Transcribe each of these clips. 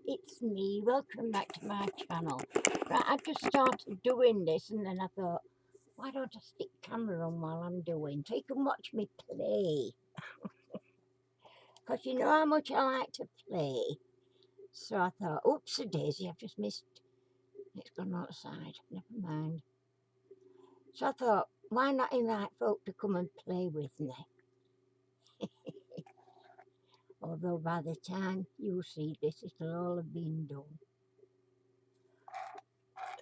it's me. Welcome back to my channel. Right, I just started doing this and then I thought, why don't I stick camera on while I'm doing so you can watch me play? Because you know how much I like to play. So I thought, oops a daisy, I've just missed. It's gone outside, never mind. So I thought, why not invite folk to come and play with me? Although by the time you see this, it'll all have been done.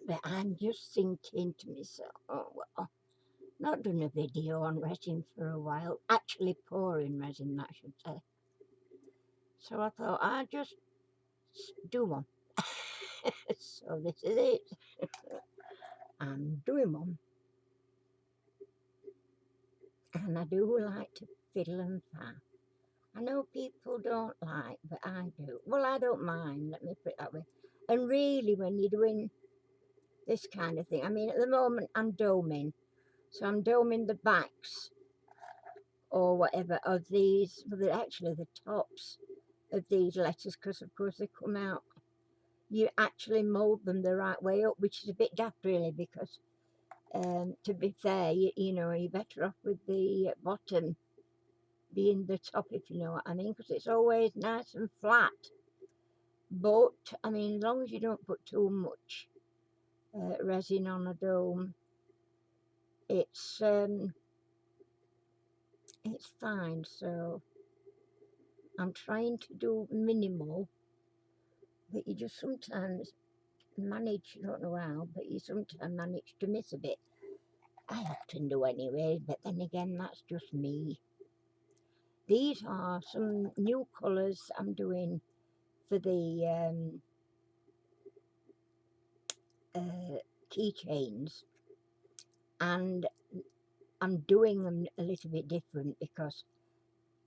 But I'm just thinking to myself, oh well, not done a video on resin for a while, actually pouring resin, I should say. So I thought I'd just do one. So this is it. I'm doing one. And I do like to fiddle and faff. I know people don't like, but I do. Well, I don't mind, let me put it that way. And really, when you're doing this kind of thing, I mean, at the moment I'm doming. So I'm doming the backs or whatever of these, well, actually the tops of these letters, because of course they come out, you actually mould them the right way up, which is a bit daft really, because to be fair, you know, you're better off with the bottom being the top, if you know what I mean, because it's always nice and flat. But I mean, as long as you don't put too much resin on a dome, it's fine. So I'm trying to do minimal, but you just sometimes manage, I don't know how, but you sometimes manage to miss a bit. I often do anyway, but then again, that's just me. These are some new colours I'm doing for the keychains, and I'm doing them a little bit different because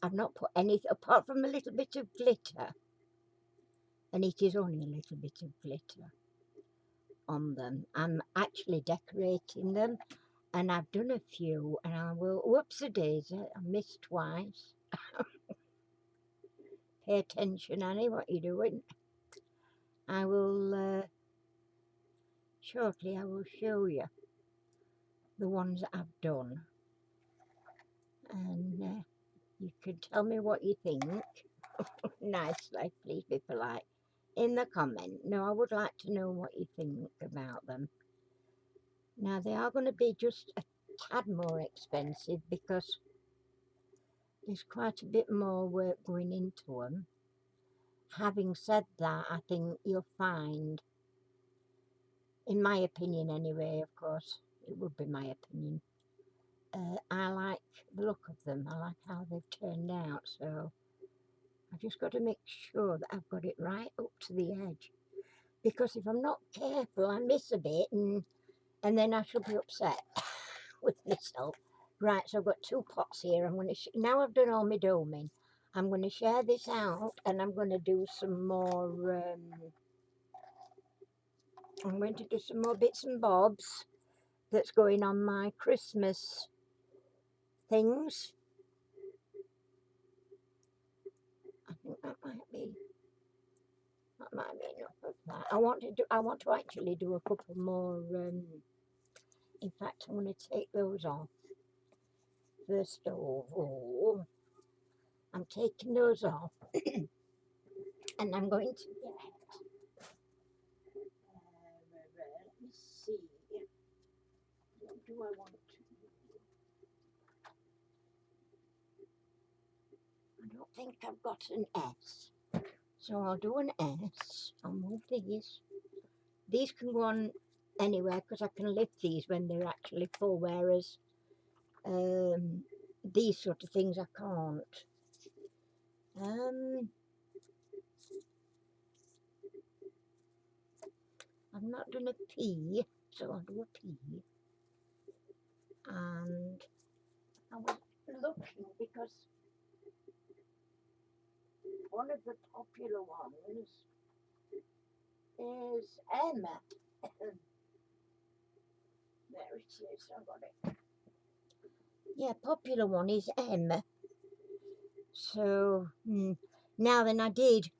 I've not put anything apart from a little bit of glitter, and it is only a little bit of glitter on them. I'm actually decorating them, and I've done a few, and I will, whoops-a-daisy, I missed twice. Pay attention, Annie, what you're doing. I will, shortly I will show you the ones that I've done. And you can tell me what you think. Nicely, please be polite. In the comment. No, I would like to know what you think about them. Now, they are going to be just a tad more expensive because there's quite a bit more work going into them. Having said that, I think you'll find, in my opinion anyway, of course, it would be my opinion, I like the look of them. I like how they've turned out, so I've just got to make sure that I've got it right up to the edge. Because if I'm not careful, I miss a bit, and then I shall be upset with myself. Right, so I've got two pots here. I'm going to now I've done all my doming. I'm going to share this out, and I'm going to do some more. I'm going to do some more bits and bobs that's going on my Christmas things. I think that might be enough of that. I want to actually do a couple more. In fact, I'm going to take those off first of all. I'm taking those off, and I'm going to get. Let me see. What do I want to do? I don't think I've got an S. So I'll do an S. I'll move these. These can go on anywhere because I can lift these when they're actually full, whereas these sort of things I can't. I've not done a P, so I'll do a P. And I was looking because one of the popular ones is M. There it is, I got it. Yeah, popular one is M. So, Now then, I did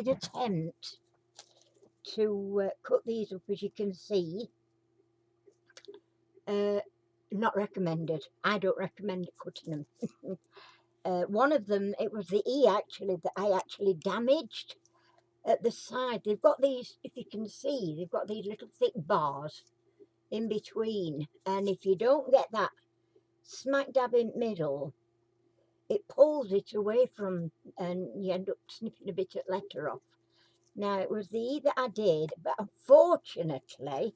attempt to cut these up, as you can see. Not recommended. I don't recommend cutting them. One of them, it was the E actually that I actually damaged at the side. They've got these, if you can see, they've got these little thick bars in between, and if you don't get that smack dab in the middle, it pulls it away from, and you end up snipping a bit of letter off. Now it was the E that I did, but unfortunately,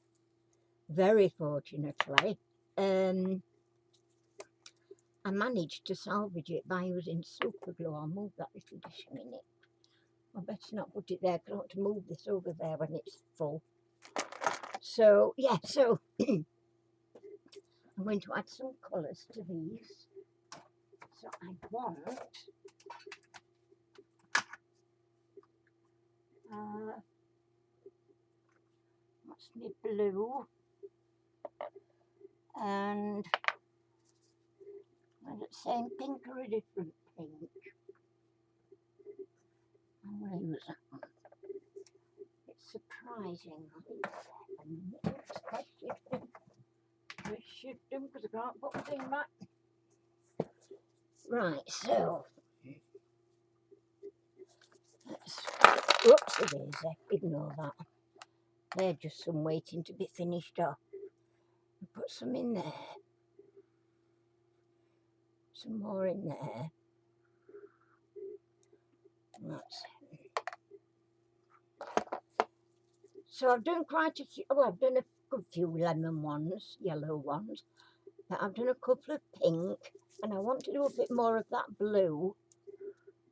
very fortunately, I managed to salvage it by using super glue. I'll move that little dish a minute. I better not put it there because I want to move this over there when it's full. So yeah, so I'm going to add some colours to these. So I want what's my blue, and is it the same pink or a different pink? I'm going to use that one. It's surprising. It's quite shifting. It's shifting because I can't put the thing back. Right, so let's, oopsie daisy, ignore that. They're just some waiting to be finished off. Put some in there, some more in there. That's so I've done quite a few. Oh, I've done a good few lemon ones, yellow ones. But I've done a couple of pink, and I want to do a bit more of that blue.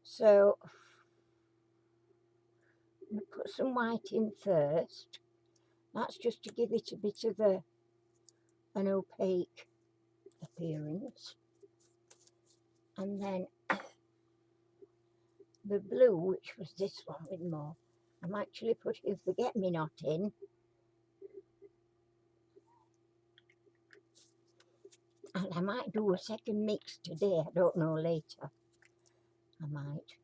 So I'm going to put some white in first. That's just to give it a bit of an opaque appearance. And then the blue, which was this one with more, I'm actually putting forget-me-not in. And I might do a second mix today, I don't know, later. I might.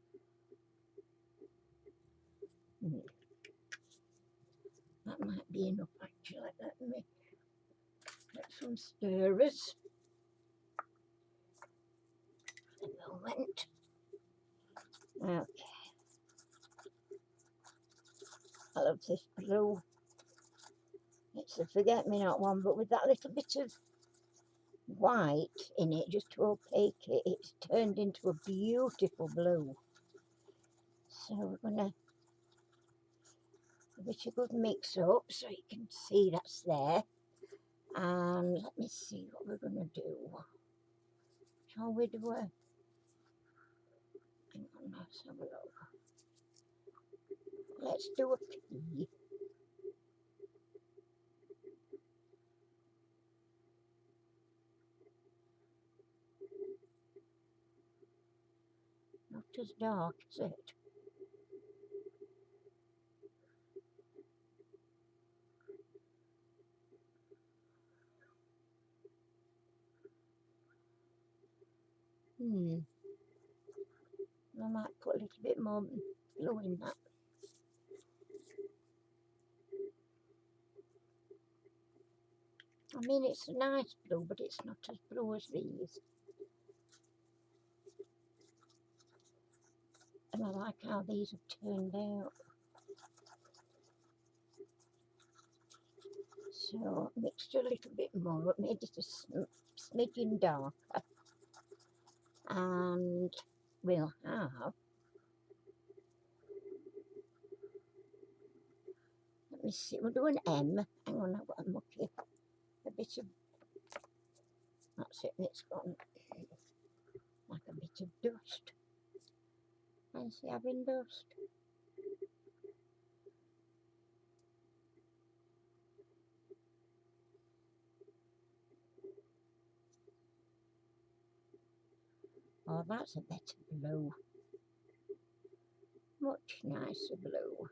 That might be enough actually. Let me get some stirrers. A moment. Okay. I love this blue. It's a forget-me-not one, but with that little bit of white in it, just to opaque it, it's turned into a beautiful blue. So we're going to give it a good mix up so you can see that's there. And let me see what we're going to do. Shall we do a... Hang on, let's have a look. Let's do a pea. Not as dark, is it? I might put a little bit more blue in that. I mean, it's a nice blue, but it's not as blue as these. And I like how these have turned out. So, mixed a little bit more, it made it a smidgen darker. And we'll have, let me see, we'll do an M. Hang on, I've got a mucky. A bit of, that's it, and it's gone like a bit of dust. Fancy having dust. Oh, that's a better blue. Much nicer blue.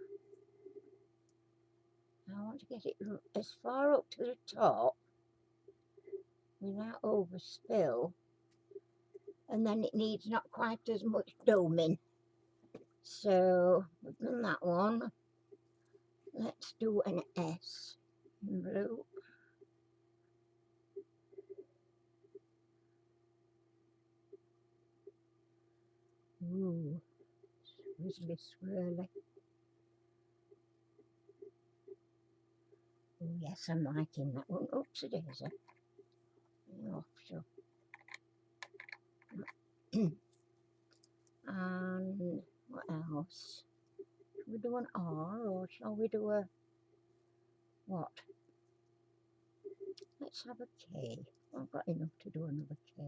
I want to get it as far up to the top without overspill, and then it needs not quite as much doming. So we've done that one. Let's do an S in blue. Ooh, swizzly swirly. Oh yes, I'm liking that one. Oops, it is. Oh, so. And what else? Shall we do an R or shall we do a what? Let's have a K. I've got enough to do another K.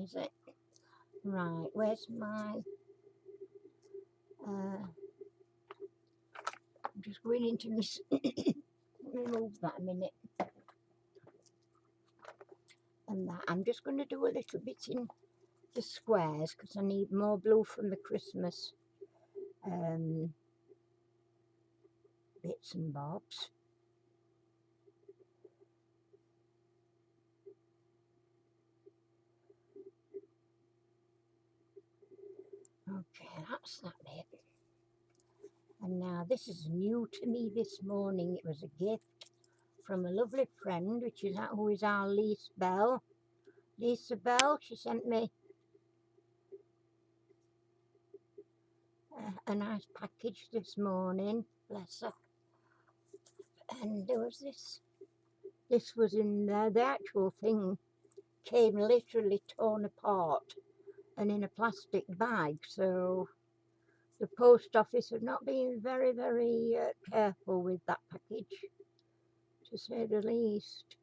Is it? Right, where's my... I'm just going into this... Let me move that a minute. And that. I'm just going to do a little bit in the squares because I need more blue from the Christmas bits and bobs. Okay, that's that bit. And now this is new to me this morning. It was a gift from a lovely friend, who is our Lisa Bell. Lisa Bell, she sent me a nice package this morning, bless her. And there was this was in there. The actual thing came literally torn apart and in a plastic bag, so the post office have not been very, very careful with that package, to say the least.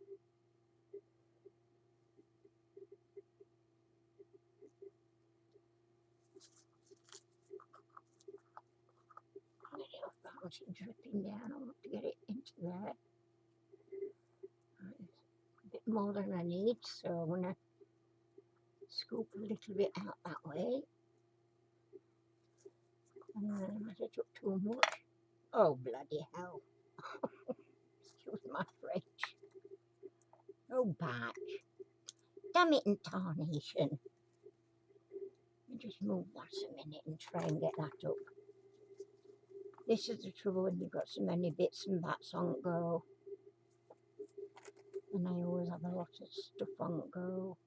It's dripping down. I want to get it into there. A bit more than I need, so I'm going to scoop a little bit out that way. And then I might have took too much. Oh, bloody hell. Excuse my French. Oh, back. Damn it and tarnation. Just move that a minute and try and get that up. This is the trouble when you've got so many bits and bats on go. And I always have a lot of stuff on go.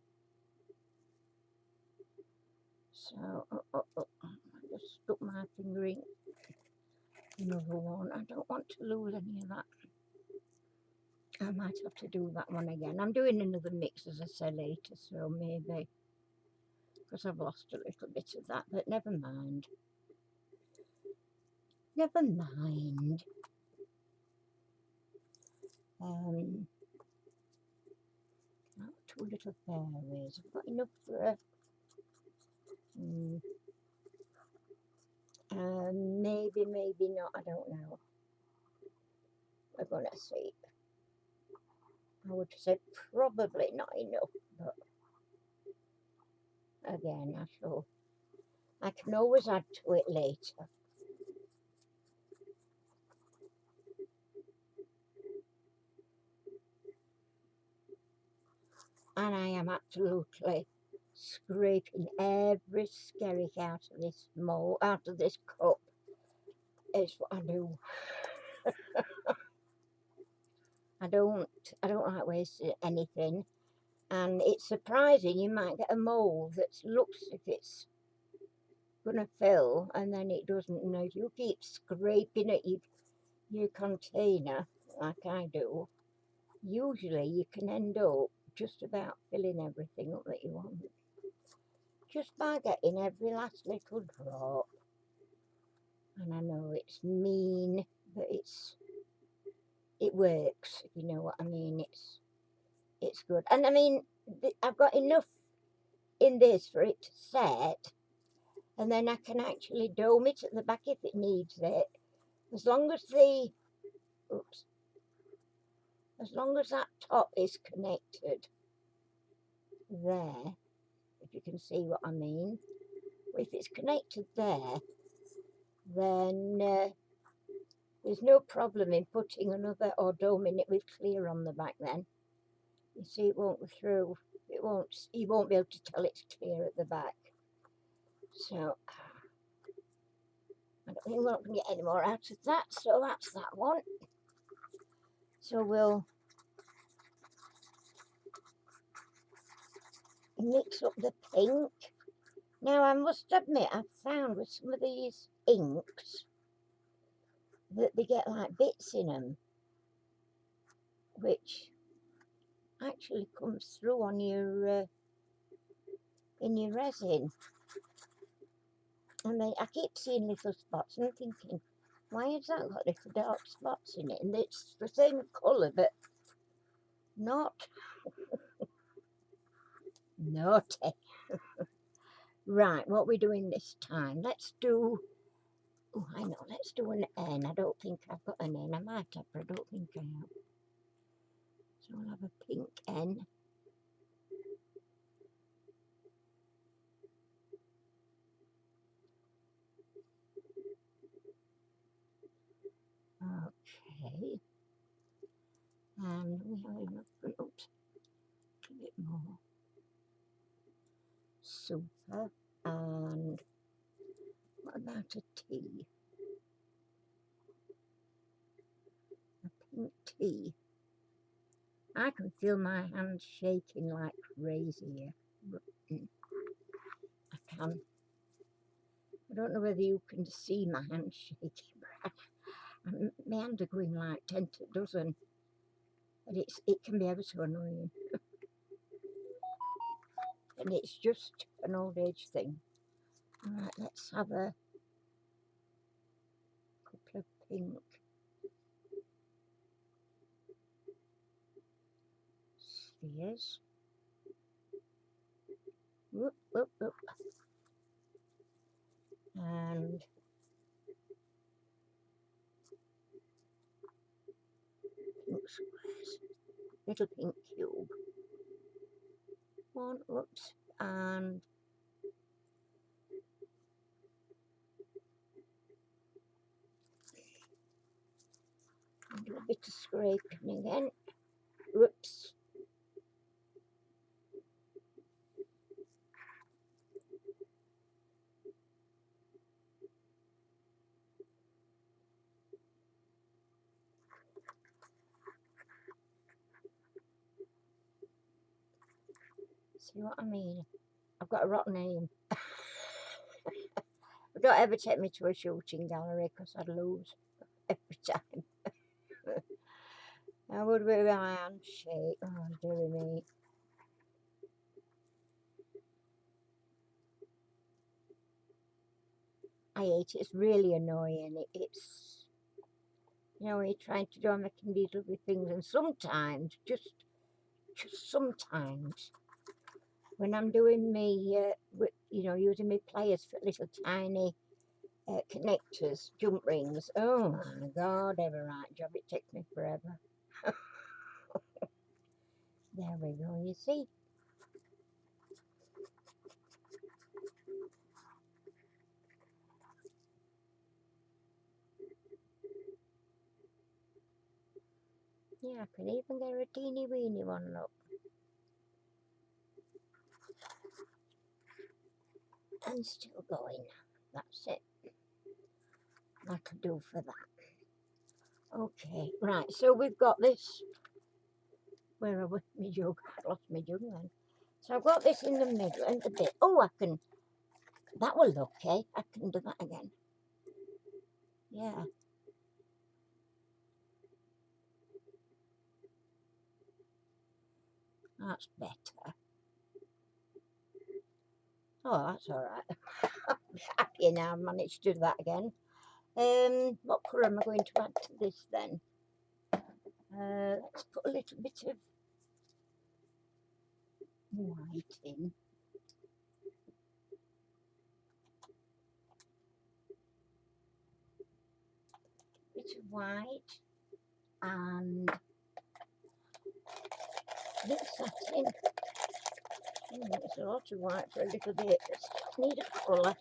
So, I just stuck my finger in another one. I don't want to lose any of that. I might have to do that one again. I'm doing another mix, as I say, later, so maybe, because I've lost a little bit of that, but never mind. Never mind. Two little fairies. I've got enough for a... maybe, maybe not. I don't know. We're going to see. I would say probably not enough, but again, I can always add to it later. And I am absolutely scraping every skerrick out of this mold, out of this cup. It's what I do. I don't like wasting anything. And it's surprising, you might get a mould that looks as if it's going to fill and then it doesn't. And if you keep scraping at your container like I do, usually you can end up just about filling everything up that you want. Just by getting every last little drop. And I know it's mean, but it works, if you know what I mean. It's good. And I mean, I've got enough in this for it to set, and then I can actually dome it at the back if it needs it. As long as as long as that top is connected there, if you can see what I mean. If it's connected there, then there's no problem in putting another or doming it with clear on the back then. You see, it won't go through. It won't. You won't be able to tell it's clear at the back. So I don't think we're not going to get any more out of that. So that's that one. So we'll mix up the pink. Now I must admit, I've found with some of these inks that they get like bits in them, which actually comes through on your in your resin. And I keep seeing little spots and I'm thinking, why has that got little dark spots in it? And it's the same colour, but not naughty. Right, what we're doing this time, let's do, oh I know, let's do an N. I don't think I've got an N. I might have, but I don't think I have. So I'll have a pink N. Okay. And we have enough, oops, a bit more. Super. And what about a T? A pink T. I can feel my hands shaking like crazy here. I can. I don't know whether you can see my hands shaking, but my hands are going like 10 to a dozen. And it can be ever so annoying. And it's just an old age thing. Alright, let's have a couple of pink spheres. Whoop, whoop, whoop. And pink squares. Little pink cube. One, whoops, and do a bit of scraping again. Whoops. See what I mean? I've got a rotten aim. Don't ever take me to a shooting gallery because I'd lose every time. I would with my handshake. Oh, dear me. I hate it. It's really annoying. It's, you know, you're trying to do, I'm making these lovely things, and sometimes, just sometimes, when I'm doing me, you know, using my pliers for little tiny connectors, jump rings, oh my God, ever right job, it takes me forever. There we go, you see. Yeah, I can even get a teeny weeny one, look. And still going. That's it. That'll do for that. Okay, right, so we've got this. Where are we? My jug. I lost my jug then. So I've got this in the middle and a bit. Oh, I can. That will look okay. I can do that again. Yeah. That's better. Oh, that's all right. I'm happy now I've managed to do that again. What colour am I going to add to this then? Let's put a little bit of white in. Bit of white and mix that in. It's a lot of white for a little bit. Need a colour.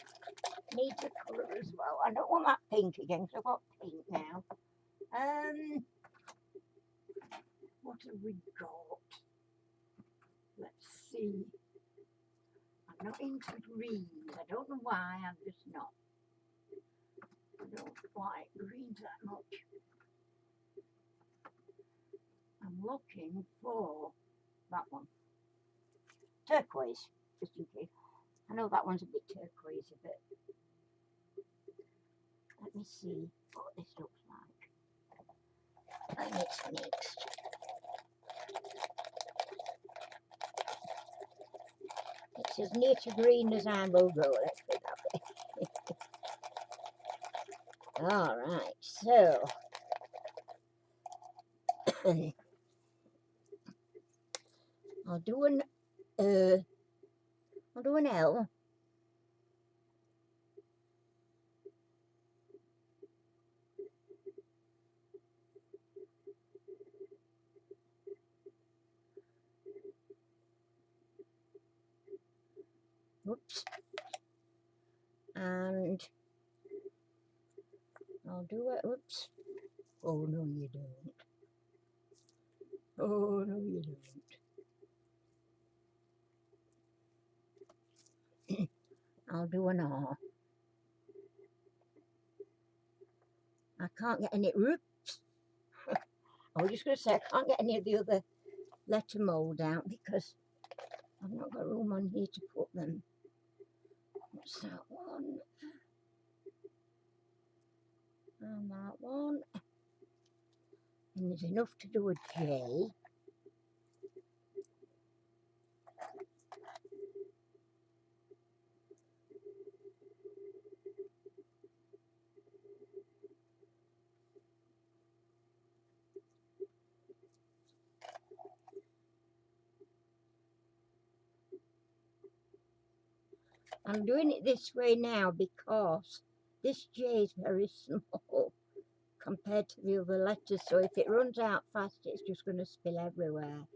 Need a colour as well. I don't want that pink again because I've got pink now. What have we got? Let's see. I'm not into greens. I don't know why. I'm just not. I don't like greens that much. I'm looking for that one. Turquoise, just in case. I know that one's a bit turquoisey, but let me see what this looks like. And it's mixed. It's as near to green as I will go, let's put it that way. Alright, so I'll do an L. Oops. And I'll do it. Oops. Oh no you don't. Oh no you don't. I'll do an R. I can't get any. Oops. I was just going to say I can't get any of the other letter mould out because I've not got room on here to put them. What's that one? And that one. And there's enough to do a J. I'm doing it this way now because this J is very small compared to the other letters, so if it runs out fast it's just going to spill everywhere,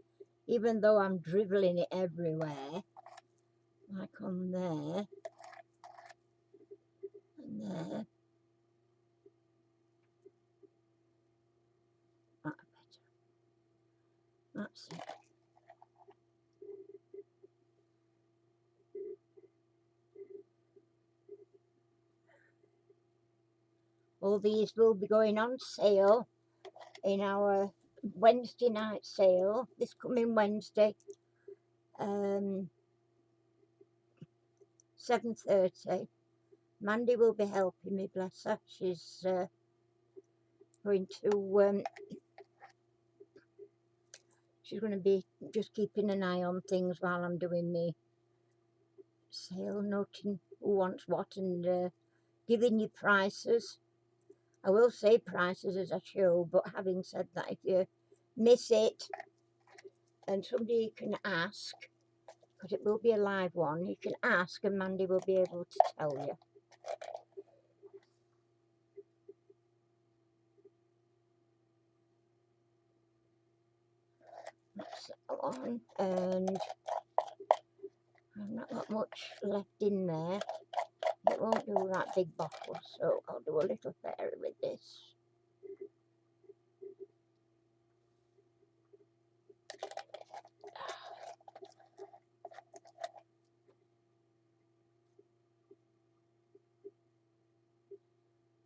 even though I'm dribbling it everywhere, like on there and there. That's it. All these will be going on sale in our Wednesday night sale this coming Wednesday, 7:30. Mandy will be helping me, bless her. She's going to she's going to be just keeping an eye on things while I'm doing the sale, noting who wants what and giving you prices. I will say prices as I show, but having said that, if you miss it and somebody can ask, because it will be a live one, you can ask and Mandy will be able to tell you. That's that one, and I've not got much left in there. It won't do that big bottle, so I'll do a little fairy with this.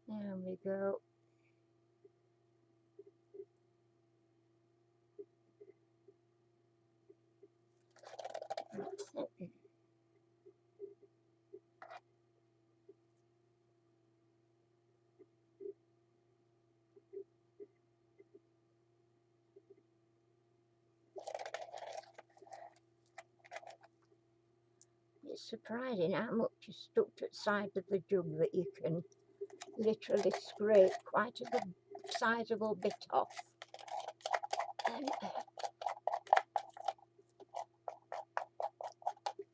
There we go. That's it. It's surprising how much is stuck to the side of the jug that you can literally scrape quite a good sizable bit off.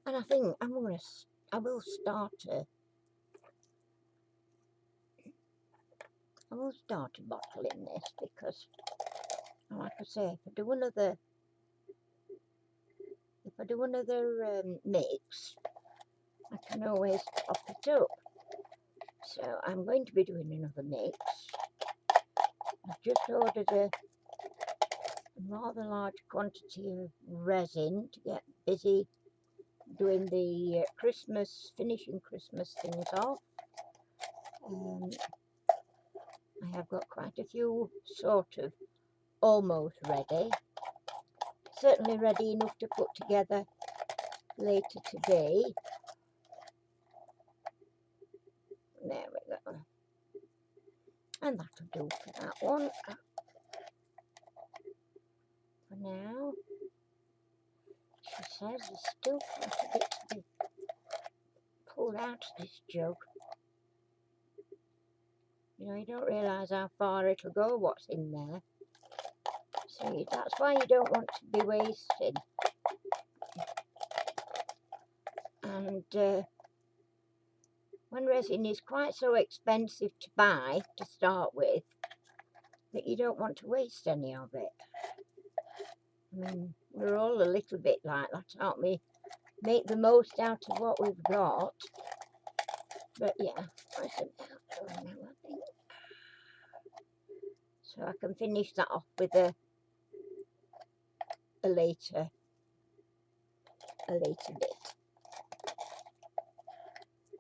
And I think I will start a bottle in this because, like I say, if I do another mix, I can always top it up. So I'm going to be doing another mix. I've just ordered a rather large quantity of resin to get busy doing the finishing Christmas things off. I have got quite a few sort of almost ready. Certainly ready enough to put together later today. There we go. And that'll do for that one. For now, she says there's still quite a bit to be pulled out of this jug. You know, you don't realise how far it'll go, what's in there. So that's why you don't want to be wasting. And when resin is quite so expensive to buy to start with, that you don't want to waste any of it. I mean, we're all a little bit like that, aren't we? Make the most out of what we've got. But yeah, I should now, I think. So I can finish that off with a later bit.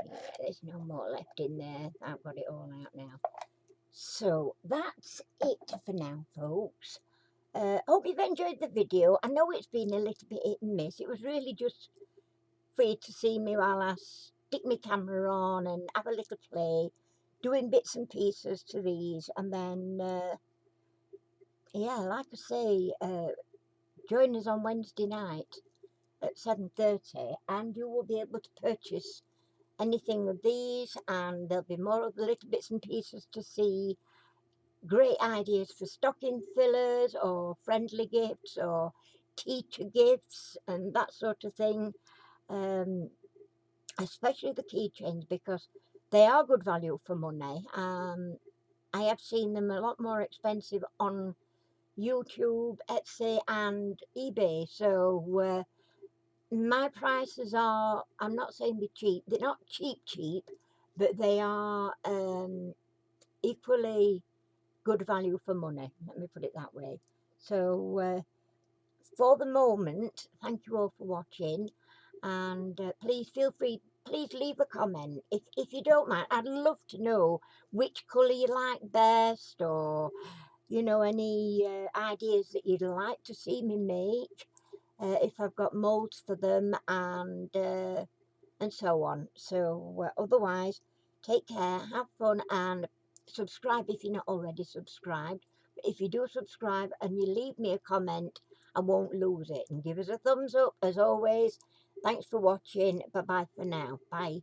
Yeah, there's no more left in there. I've got it all out now. So that's it for now, folks. Hope you've enjoyed the video. I know it's been a little bit hit and miss. It was really just for you to see me while I stick my camera on and have a little play, doing bits and pieces to these, and then yeah, like I say, join us on Wednesday night at 7:30 and you will be able to purchase anything of these, and there'll be more of the little bits and pieces to see. Great ideas for stocking fillers or friendly gifts or teacher gifts and that sort of thing. Especially the keychains, because they are good value for money. I have seen them a lot more expensive on YouTube, Etsy and eBay. So my prices are, I'm not saying they're cheap, they're not cheap, but they are equally good value for money, let me put it that way. So for the moment, thank you all for watching, and please feel free, please leave a comment if you don't mind. I'd love to know which colour you like best, or you know, any ideas that you'd like to see me make, if I've got moulds for them, and so on. So otherwise, take care, have fun, and subscribe if you're not already subscribed. But if you do subscribe and you leave me a comment, I won't lose it. And give us a thumbs up as always. Thanks for watching. Bye bye for now. Bye.